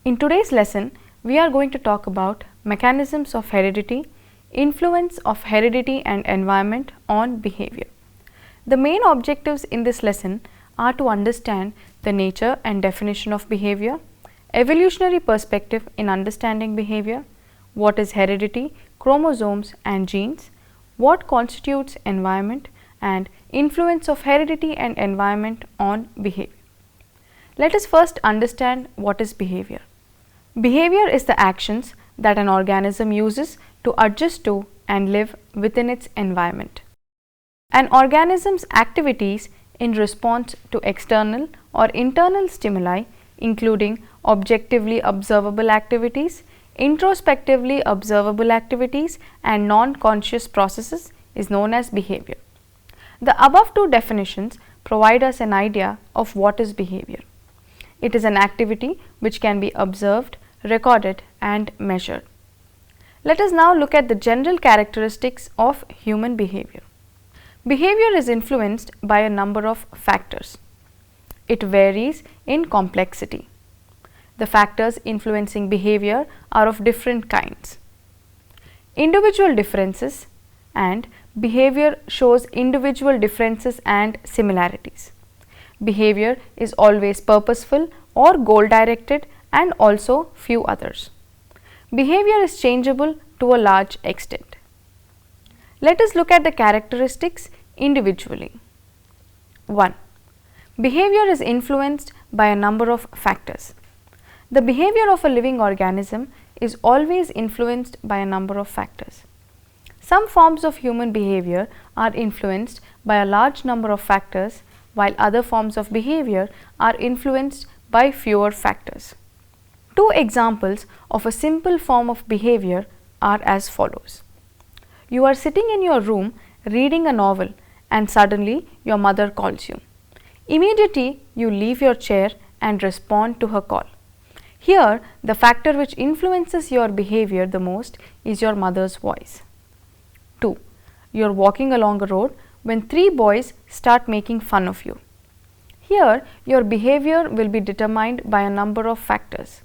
In today's lesson, we are going to talk about mechanisms of heredity, influence of heredity and environment on behavior. The main objectives in this lesson are to understand the nature and definition of behavior, evolutionary perspective in understanding behavior, what is heredity, chromosomes and genes, what constitutes environment, and influence of heredity and environment on behavior. Let us first understand what is behavior. Behavior is the actions that an organism uses to adjust to and live within its environment. An organism's activities in response to external or internal stimuli, including objectively observable activities, introspectively observable activities, and non-conscious processes, is known as behavior. The above two definitions provide us an idea of what is behavior. It is an activity which can be observed, recorded, and measured. Let us now look at the general characteristics of human behavior. Behavior is influenced by a number of factors. It varies in complexity. The factors influencing behavior are of different kinds. Individual differences, and behavior shows individual differences and similarities. Behavior is always purposeful or goal directed, and also few others. Behavior is changeable to a large extent. Let us look at the characteristics individually. 1. Behavior is influenced by a number of factors. The behavior of a living organism is always influenced by a number of factors. Some forms of human behavior are influenced by a large number of factors, while other forms of behavior are influenced by fewer factors. Two examples of a simple form of behavior are as follows. You are sitting in your room reading a novel and suddenly your mother calls you. Immediately you leave your chair and respond to her call. Here, the factor which influences your behavior the most is your mother's voice. 2. You are walking along a road when three boys start making fun of you. Here, your behavior will be determined by a number of factors.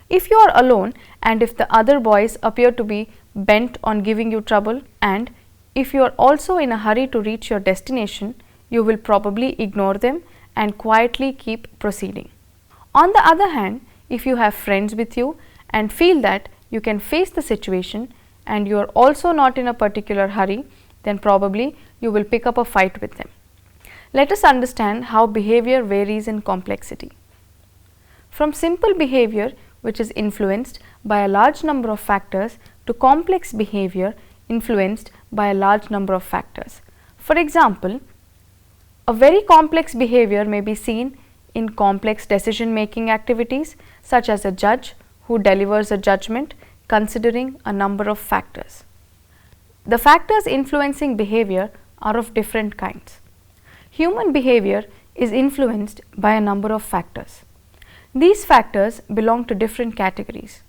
If you are alone and if the other boys appear to be bent on giving you trouble, and if you are also in a hurry to reach your destination, you will probably ignore them and quietly keep proceeding. On the other hand, if you have friends with you and feel that you can face the situation and you are also not in a particular hurry, then probably you will pick up a fight with them. Let us understand how behavior varies in complexity. From simple behavior, which is influenced by a large number of factors, to complex behavior influenced by a large number of factors. For example, a very complex behavior may be seen in complex decision making activities, such as a judge who delivers a judgment considering a number of factors. The factors influencing behavior are of different kinds. Human behavior is influenced by a number of factors. These factors belong to different categories.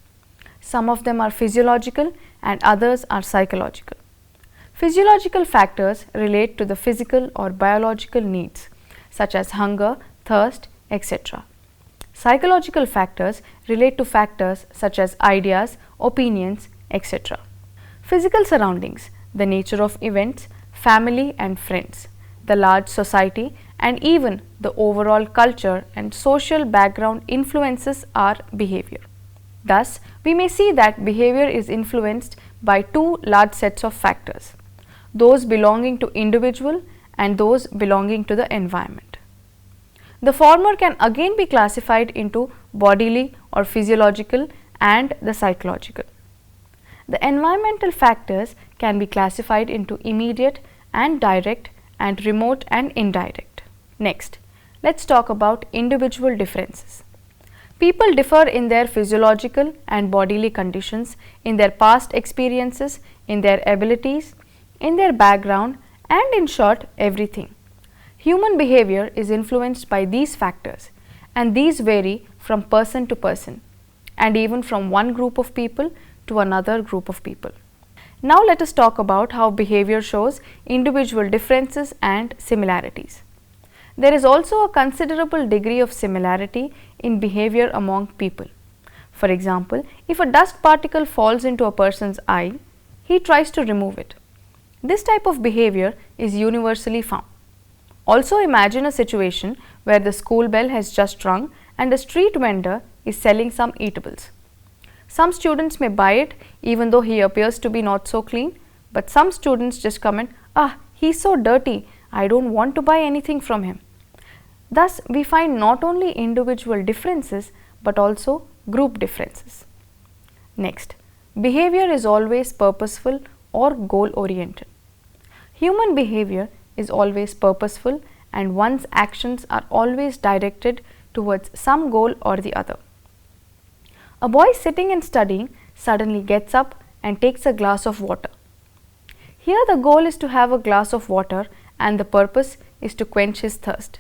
Some of them are physiological and others are psychological. Physiological factors relate to the physical or biological needs, such as hunger, thirst, etc. Psychological factors relate to factors such as ideas, opinions, etc. Physical surroundings, the nature of events, family and friends, the large society, and even the overall culture and social background influences our behavior. Thus, we may see that behavior is influenced by two large sets of factors, those belonging to individual and those belonging to the environment. The former can again be classified into bodily or physiological and the psychological. The environmental factors can be classified into immediate and direct and remote and indirect. Next, let's talk about individual differences. People differ in their physiological and bodily conditions, in their past experiences, in their abilities, in their background, and in short, everything. Human behavior is influenced by these factors, and these vary from person to person, and even from one group of people to another group of people. Now let us talk about how behavior shows individual differences and similarities. There is also a considerable degree of similarity in behavior among people. For example, if a dust particle falls into a person's eye, he tries to remove it. This type of behavior is universally found. Also imagine a situation where the school bell has just rung and a street vendor is selling some eatables. Some students may buy it even though he appears to be not so clean, but some students just comment, "Ah, he's so dirty, I don't want to buy anything from him." Thus, we find not only individual differences but also group differences. Next, behavior is always purposeful or goal oriented. Human behavior is always purposeful and one's actions are always directed towards some goal or the other. A boy sitting and studying suddenly gets up and takes a glass of water. Here the goal is to have a glass of water and the purpose is to quench his thirst.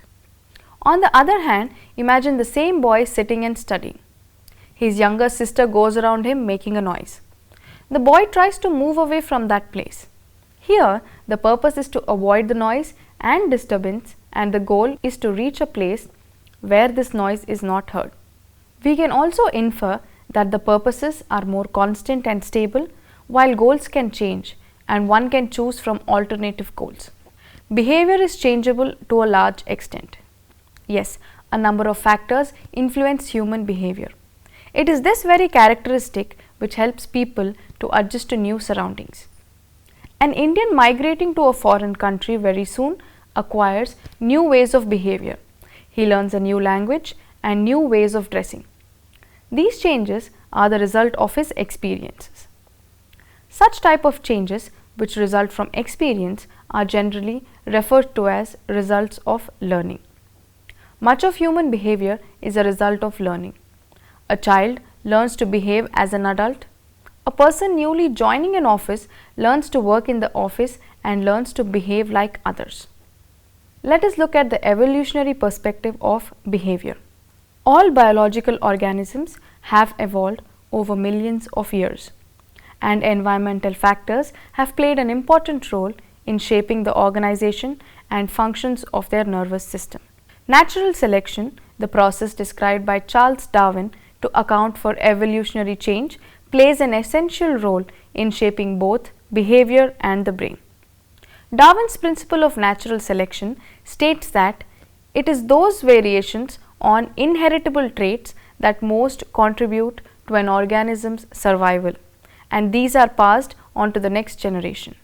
On the other hand, imagine the same boy sitting and studying. His younger sister goes around him making a noise. The boy tries to move away from that place. Here, the purpose is to avoid the noise and disturbance, and the goal is to reach a place where this noise is not heard. We can also infer that the purposes are more constant and stable, while goals can change and one can choose from alternative goals. Behavior is changeable to a large extent. Yes, a number of factors influence human behavior. It is this very characteristic which helps people to adjust to new surroundings. An Indian migrating to a foreign country very soon acquires new ways of behavior. He learns a new language and new ways of dressing. These changes are the result of his experiences. Such type of changes which result from experience are generally referred to as results of learning. Much of human behavior is a result of learning. A child learns to behave as an adult. A person newly joining an office learns to work in the office and learns to behave like others. Let us look at the evolutionary perspective of behavior. All biological organisms have evolved over millions of years, and environmental factors have played an important role in shaping the organization and functions of their nervous system. Natural selection, the process described by Charles Darwin to account for evolutionary change, plays an essential role in shaping both behavior and the brain. Darwin's principle of natural selection states that it is those variations on inheritable traits that most contribute to an organism's survival, and these are passed on to the next generation.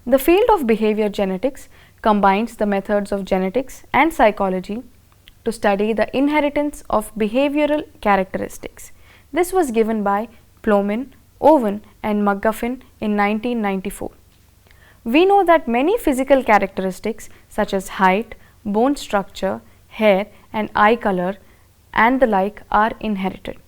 The field of behavior genetics combines the methods of genetics and psychology to study the inheritance of behavioral characteristics. This was given by Plowman, Owen and McGuffin in 1994. We know that many physical characteristics such as height, bone structure, hair and eye color and the like are inherited.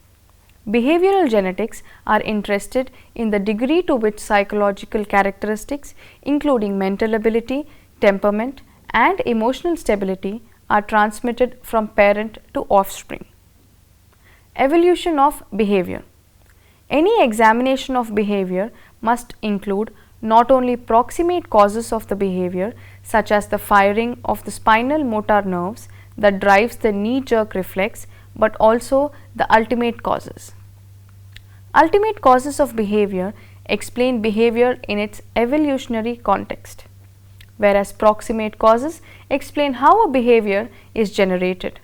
Behavioral genetics are interested in the degree to which psychological characteristics including mental ability, temperament and emotional stability are transmitted from parent to offspring. Evolution of behavior. Any examination of behavior must include not only proximate causes of the behavior such as the firing of the spinal motor nerves that drives the knee-jerk reflex, but also the ultimate causes. Ultimate causes of behavior explain behavior in its evolutionary context, whereas proximate causes explain how a behavior is generated.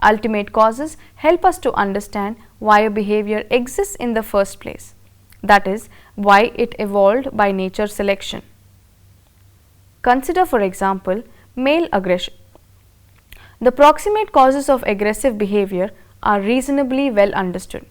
Ultimate causes help us to understand why a behavior exists in the first place, that is, why it evolved by nature selection. Consider, for example, male aggression. The proximate causes of aggressive behavior are reasonably well understood.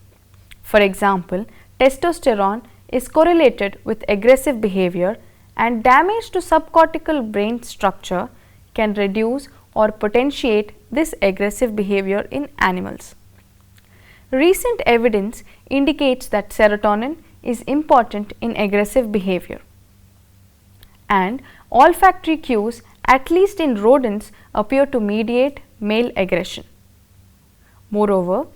For example, testosterone is correlated with aggressive behavior, and damage to subcortical brain structure can reduce or potentiate this aggressive behavior in animals. Recent evidence indicates that serotonin is important in aggressive behavior, and olfactory cues, at least in rodents, appear to mediate male aggression. Moreover,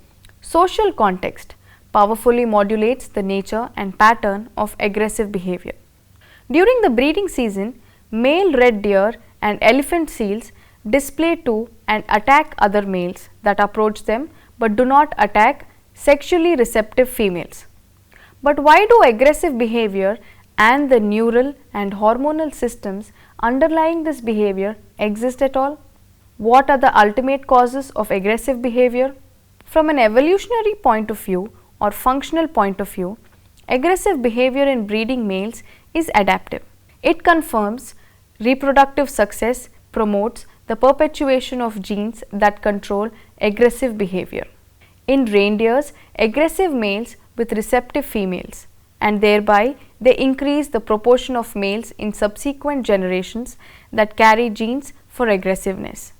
social context powerfully modulates the nature and pattern of aggressive behavior. During the breeding season, male red deer and elephant seals display to and attack other males that approach them but do not attack sexually receptive females. But why do aggressive behavior and the neural and hormonal systems underlying this behavior exist at all? What are the ultimate causes of aggressive behavior? From an evolutionary point of view or functional point of view, aggressive behavior in breeding males is adaptive. It confirms reproductive success, promotes the perpetuation of genes that control aggressive behavior. In reindeers, aggressive males with receptive females, and thereby they increase the proportion of males in subsequent generations that carry genes for aggressiveness.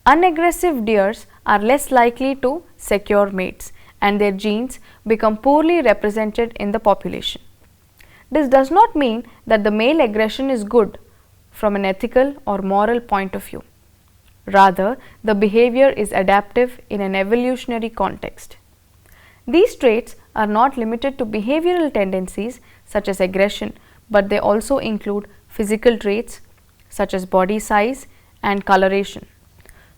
Unaggressive deers are less likely to secure mates, and their genes become poorly represented in the population. This does not mean that the male aggression is good from an ethical or moral point of view. Rather, the behavior is adaptive in an evolutionary context. These traits are not limited to behavioral tendencies such as aggression, but they also include physical traits such as body size and coloration.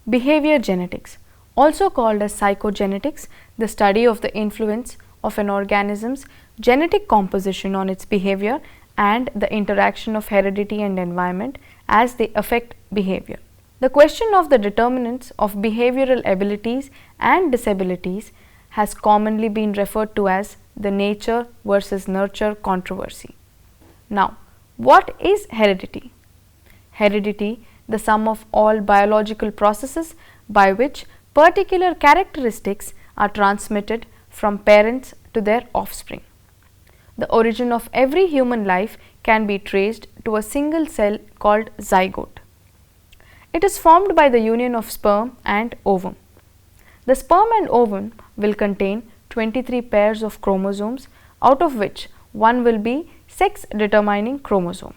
Behavior genetics, also called as psychogenetics, the study of the influence of an organism's genetic composition on its behavior and the interaction of heredity and environment as they affect behavior. The question of the determinants of behavioral abilities and disabilities has commonly been referred to as the nature versus nurture controversy. Now, what is heredity? Heredity, the sum of all biological processes by which particular characteristics are transmitted from parents to their offspring. The origin of every human life can be traced to a single cell called zygote. It is formed by the union of sperm and ovum. The sperm and ovum will contain 23 pairs of chromosomes, out of which one will be sex determining chromosome.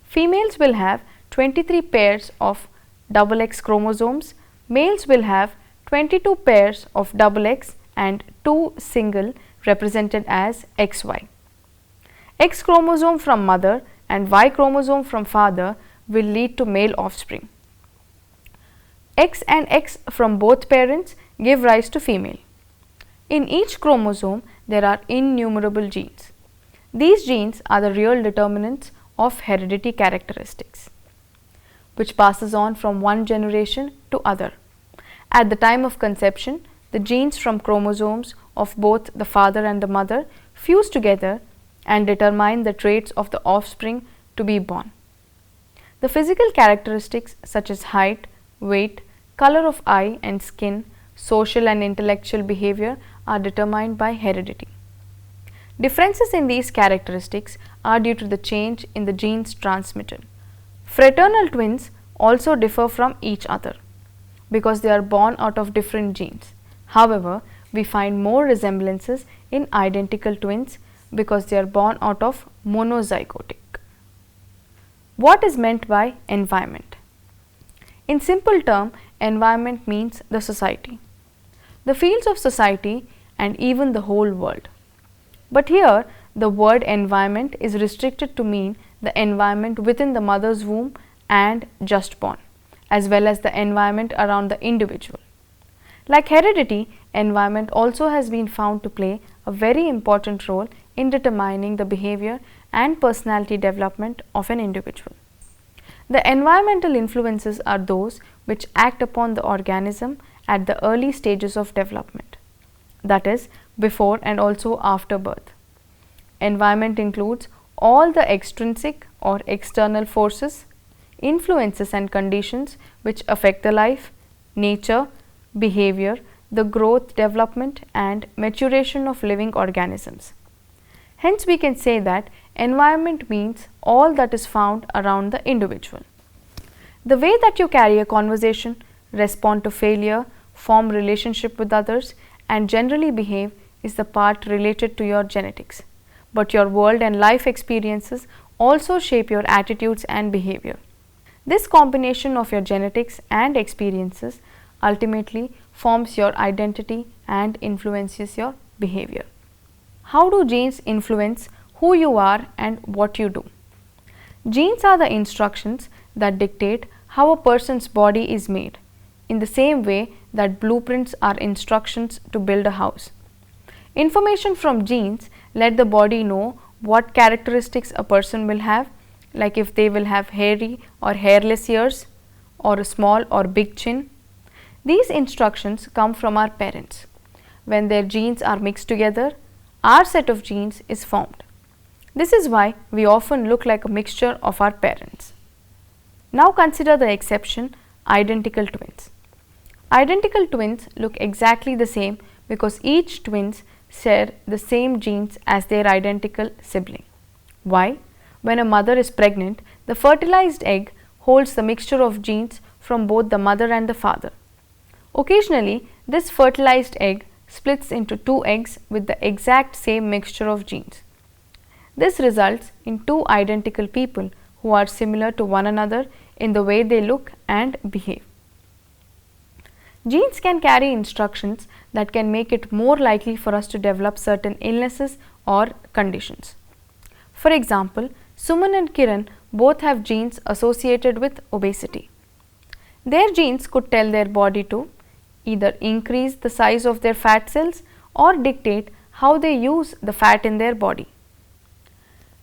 Females will have 23 pairs of XX chromosomes, males will have 22 pairs of XX and 2 single represented as XY. X chromosome from mother and Y chromosome from father will lead to male offspring. X and X from both parents give rise to female. In each chromosome there are innumerable genes. These genes are the real determinants of heredity characteristics, which passes on from one generation to other. At the time of conception, the genes from chromosomes of both the father and the mother fuse together and determine the traits of the offspring to be born. The physical characteristics such as height, weight, color of eye and skin, social and intellectual behavior are determined by heredity. Differences in these characteristics are due to the change in the genes transmitted. Fraternal twins also differ from each other because they are born out of different genes. However, we find more resemblances in identical twins because they are born out of monozygotic. What is meant by environment? In simple term, environment means the society, the fields of society and even the whole world. But here the word environment is restricted to mean the environment within the mother's womb and just born, as well as the environment around the individual. Like heredity, environment also has been found to play a very important role in determining the behavior and personality development of an individual. The environmental influences are those which act upon the organism at the early stages of development, that is, before and also after birth. Environment includes all the extrinsic or external forces, influences and conditions which affect the life, nature, behavior, the growth, development and maturation of living organisms. Hence, we can say that environment means all that is found around the individual. The way that you carry a conversation, respond to failure, form relationship with others and generally behave is the part related to your genetics. But your world and life experiences also shape your attitudes and behavior. This combination of your genetics and experiences ultimately forms your identity and influences your behavior. How do genes influence who you are and what you do? Genes are the instructions that dictate how a person's body is made. in the same way that blueprints are instructions to build a house. Information from genes let the body know what characteristics a person will have, like if they will have hairy or hairless ears, or a small or big chin. These instructions come from our parents. When their genes are mixed together, our set of genes is formed. This is why we often look like a mixture of our parents. Now consider the exception, identical twins. Identical twins look exactly the same because each twins share the same genes as their identical sibling. Why? When a mother is pregnant, the fertilized egg holds the mixture of genes from both the mother and the father. Occasionally, this fertilized egg splits into two eggs with the exact same mixture of genes. This results in two identical people who are similar to one another in the way they look and behave. Genes can carry instructions that can make it more likely for us to develop certain illnesses or conditions. For example, Suman and Kiran both have genes associated with obesity. Their genes could tell their body to either increase the size of their fat cells or dictate how they use the fat in their body.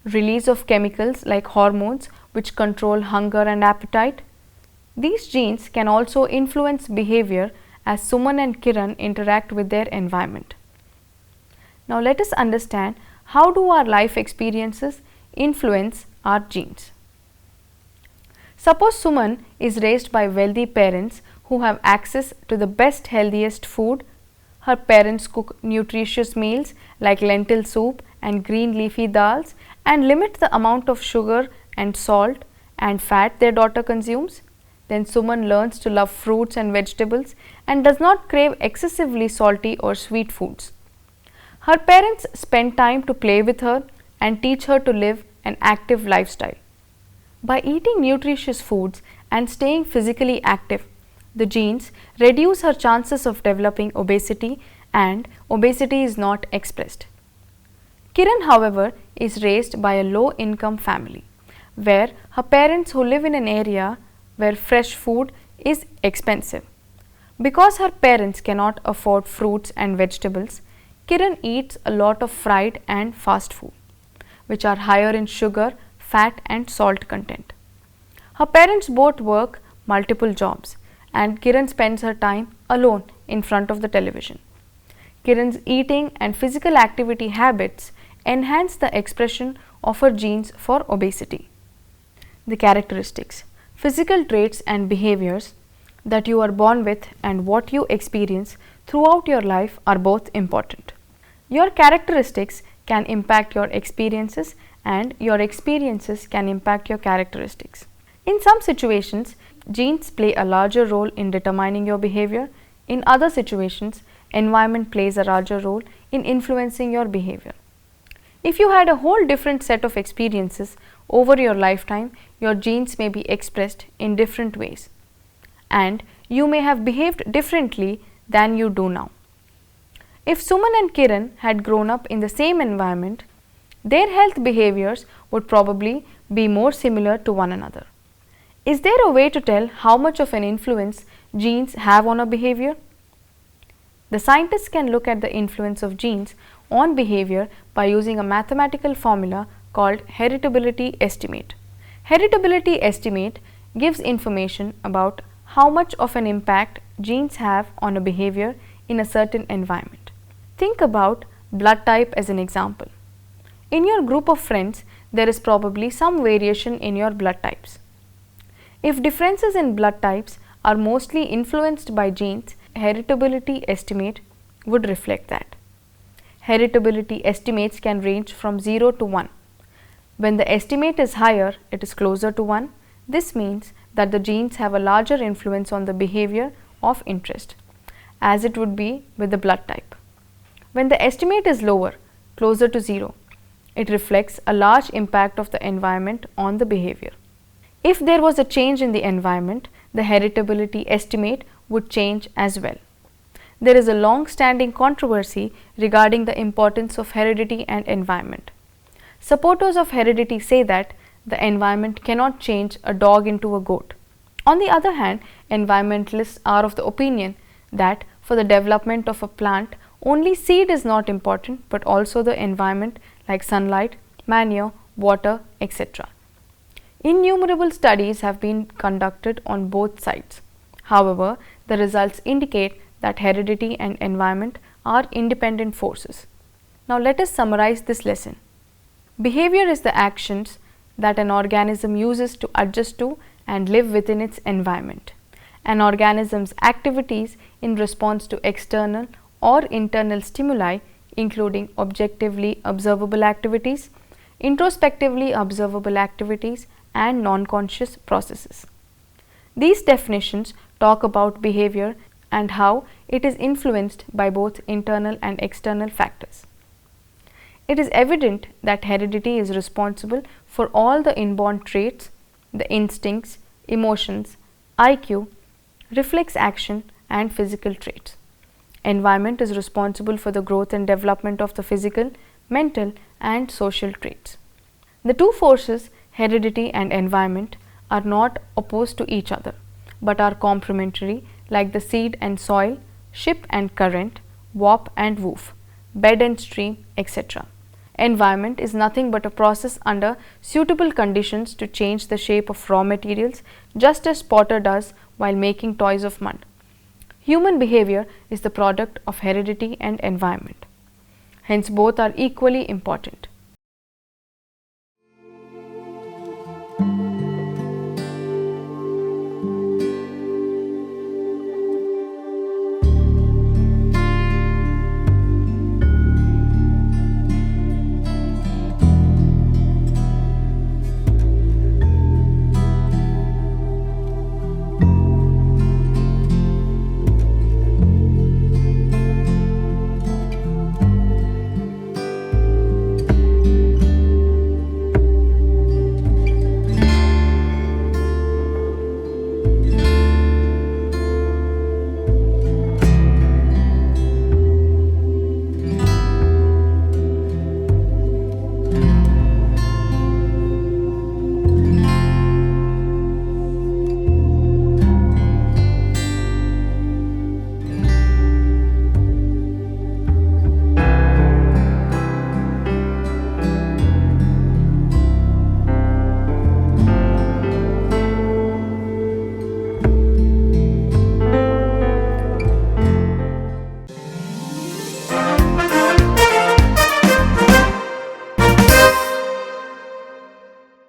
Release of chemicals like hormones which control hunger and appetite. These genes can also influence behavior as Suman and Kiran interact with their environment. Now let us understand how do our life experiences influence our genes. Suppose Suman is raised by wealthy parents who have access to the best healthiest food. Her parents cook nutritious meals like lentil soup and green leafy dals and limit the amount of sugar and salt and fat their daughter consumes. Then Suman learns to love fruits and vegetables and does not crave excessively salty or sweet foods. Her parents spend time to play with her and teach her to live an active lifestyle. By eating nutritious foods and staying physically active, the genes reduce her chances of developing obesity and obesity is not expressed. Kiran, however, is raised by a low-income family where her parents who live in an area where fresh food is expensive. Because her parents cannot afford fruits and vegetables, Kiran eats a lot of fried and fast food, which are higher in sugar, fat and salt content. Her parents both work multiple jobs and Kiran spends her time alone in front of the television. Kiran's eating and physical activity habits enhance the expression of her genes for obesity. The characteristics, physical traits and behaviors that you are born with and what you experience throughout your life are both important. Your characteristics can impact your experiences and your experiences can impact your characteristics. In some situations, genes play a larger role in determining your behavior. In other situations, environment plays a larger role in influencing your behavior. If you had a whole different set of experiences over your lifetime, your genes may be expressed in different ways and you may have behaved differently than you do now. If Suman and Kiran had grown up in the same environment, their health behaviors would probably be more similar to one another. Is there a way to tell how much of an influence genes have on our behavior? The scientists can look at the influence of genes on behavior by using a mathematical formula called heritability estimate. Heritability estimate gives information about how much of an impact genes have on a behavior in a certain environment. Think about blood type as an example. In your group of friends, there is probably some variation in your blood types. If differences in blood types are mostly influenced by genes, heritability estimate would reflect that. Heritability estimates can range from 0 to 1. When the estimate is higher, it is closer to 1. This means that the genes have a larger influence on the behavior of interest, as it would be with the blood type. When the estimate is lower, closer to 0, it reflects a large impact of the environment on the behavior. If there was a change in the environment, the heritability estimate would change as well. There is a long-standing controversy regarding the importance of heredity and environment. Supporters of heredity say that the environment cannot change a dog into a goat On the other hand, environmentalists are of the opinion that for the development of a plant, only seed is not important, but also the environment like sunlight, manure, water, etc. Innumerable studies have been conducted on both sides. However, the results indicate that heredity and environment are independent forces. Now let us summarize this lesson. Behavior is the actions that an organism uses to adjust to and live within its environment. An organism's activities in response to external or internal stimuli, including objectively observable activities, introspectively observable activities, and non-conscious processes. These definitions talk about behavior and how it is influenced by both internal and external factors. It is evident that heredity is responsible for all the inborn traits, the instincts, emotions, IQ, reflex action, and physical traits. Environment is responsible for the growth and development of the physical, mental, and social traits. The two forces, heredity and environment, are not opposed to each other, but are complementary, like the seed and soil, ship and current, warp and woof, bed and stream, etc. Environment is nothing but a process under suitable conditions to change the shape of raw materials, just as potter does while making toys of mud. Human behavior is the product of heredity and environment. Hence, both are equally important.